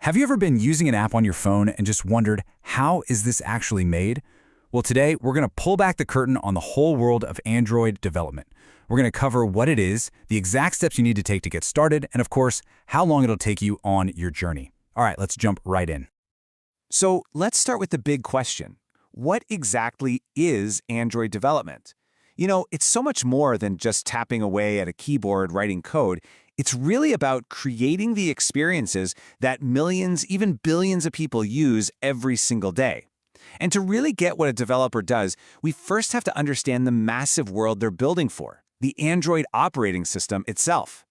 Have you ever been using an app on your phone and just wondered, how is this actually made? Well, today we're going to pull back the curtain on the whole world of Android development. We're going to cover what it is, the exact steps you need to take to get started, and of course, how long it'll take you on your journey. All right, let's jump right in. So let's start with the big question. What exactly is Android development? It's so much more than just tapping away at a keyboard writing code. It's really about creating the experiences that millions, even billions of people use every single day. And to really get what a developer does, we first have to understand the massive world they're building for, the Android operating system itself.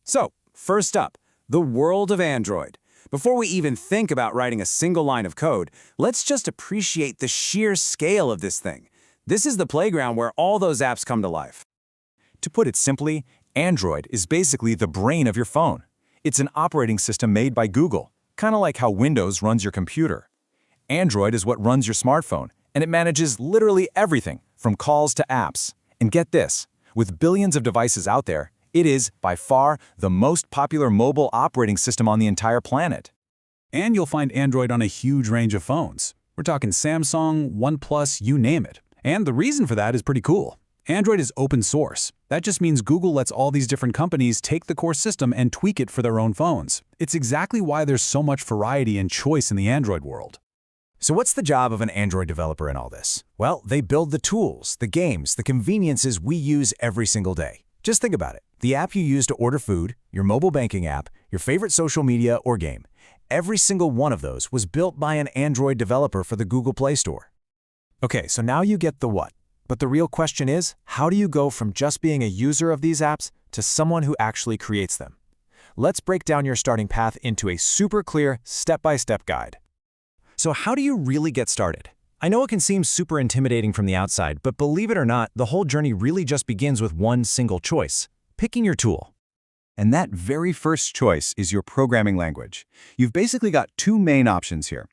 So, first up, the world of Android. Before we even think about writing a single line of code, let's just appreciate the sheer scale of this thing. This is the playground where all those apps come to life. To put it simply, Android is basically the brain of your phone. It's an operating system made by Google, kind of like how Windows runs your computer. Android is what runs your smartphone, and it manages literally everything, from calls to apps. And get this, with billions of devices out there, it is, by far, the most popular mobile operating system on the entire planet. And you'll find Android on a huge range of phones. We're talking Samsung, OnePlus, you name it. And the reason for that is pretty cool. Android is open source. That just means Google lets all these different companies take the core system and tweak it for their own phones. It's exactly why there's so much variety and choice in the Android world. So what's the job of an Android developer in all this? Well, they build the tools, the games, the conveniences we use every single day. Just think about it. The app you use to order food, your mobile banking app, your favorite social media or game. Every single one of those was built by an Android developer for the Google Play Store. Okay, so now you get the what. But the real question is, how do you go from just being a user of these apps to someone who actually creates them? Let's break down your starting path into a super clear, step-by-step guide. So how do you really get started? I know it can seem super intimidating from the outside, but believe it or not, the whole journey really just begins with one single choice: picking your tool. And that very first choice is your programming language. You've basically got two main options here.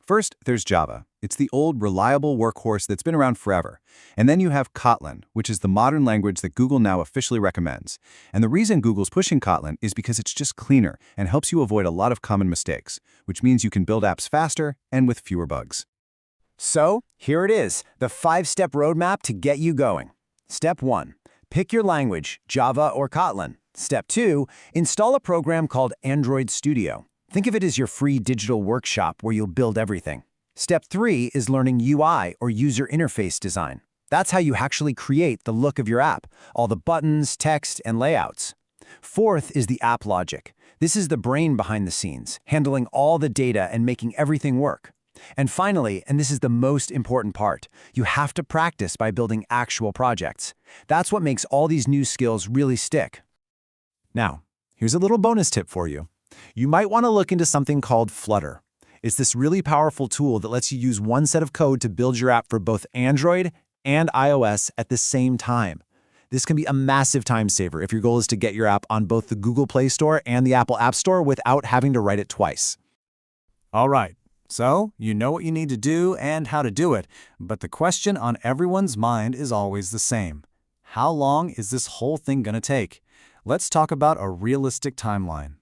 First, there's Java. It's the old, reliable workhorse that's been around forever. And then you have Kotlin, which is the modern language that Google now officially recommends. And the reason Google's pushing Kotlin is because it's just cleaner and helps you avoid a lot of common mistakes, which means you can build apps faster and with fewer bugs. So, here it is, the 5-step roadmap to get you going. Step 1. Pick your language, Java or Kotlin. Step 2. Install a program called Android Studio. Think of it as your free digital workshop where you'll build everything. Step 3 is learning UI, or user interface design. That's how you actually create the look of your app, all the buttons, text, and layouts. Fourth is the app logic. This is the brain behind the scenes, handling all the data and making everything work. And finally, and this is the most important part, you have to practice by building actual projects. That's what makes all these new skills really stick. Now, here's a little bonus tip for you. You might want to look into something called Flutter. It's this really powerful tool that lets you use one set of code to build your app for both Android and iOS at the same time. This can be a massive time saver if your goal is to get your app on both the Google Play Store and the Apple App Store without having to write it twice. All right, so you know what you need to do and how to do it, but the question on everyone's mind is always the same. How long is this whole thing going to take? Let's talk about a realistic timeline.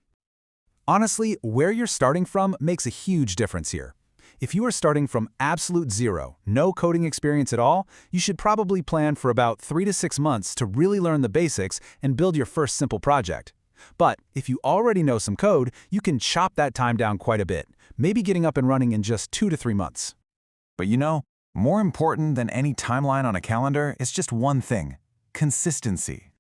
Honestly, where you're starting from makes a huge difference here. If you are starting from absolute zero, no coding experience at all, you should probably plan for about 3 to 6 months to really learn the basics and build your first simple project. But if you already know some code, you can chop that time down quite a bit, maybe getting up and running in just 2 to 3 months. But more important than any timeline on a calendar is just one thing: consistency.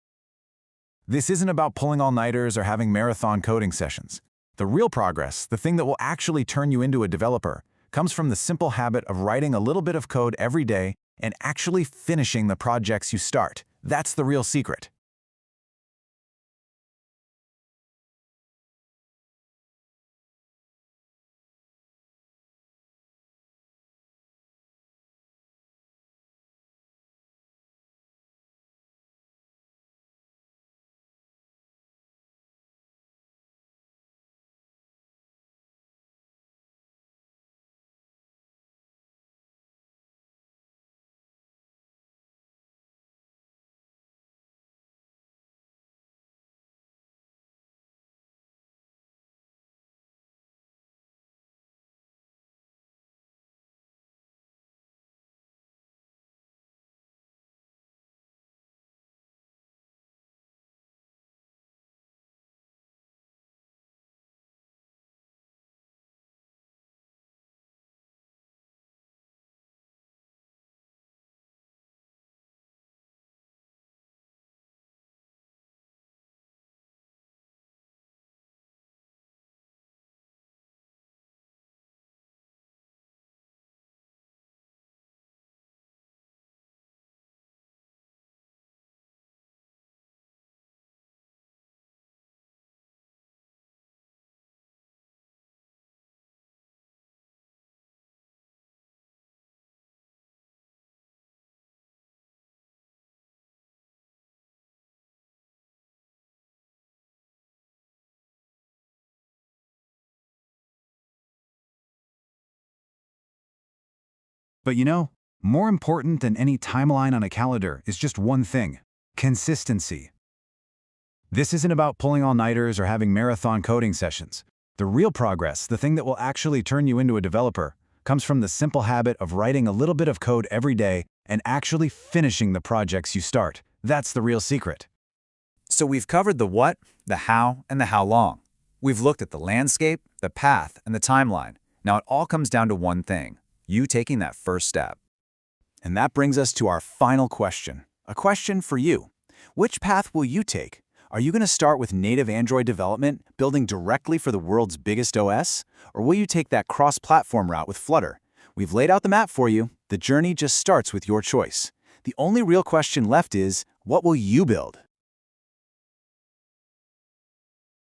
This isn't about pulling all-nighters or having marathon coding sessions. The real progress, the thing that will actually turn you into a developer, comes from the simple habit of writing a little bit of code every day and actually finishing the projects you start. That's the real secret. But you know, more important than any timeline on a calendar is just one thing: consistency. This isn't about pulling all-nighters or having marathon coding sessions. The real progress, the thing that will actually turn you into a developer, comes from the simple habit of writing a little bit of code every day and actually finishing the projects you start. That's the real secret. So we've covered the what, the how, and the how long. We've looked at the landscape, the path, and the timeline. Now it all comes down to one thing: you taking that first step. And that brings us to our final question. A question for you. Which path will you take? Are you going to start with native Android development, building directly for the world's biggest OS? Or will you take that cross-platform route with Flutter? We've laid out the map for you. The journey just starts with your choice. The only real question left is, what will you build?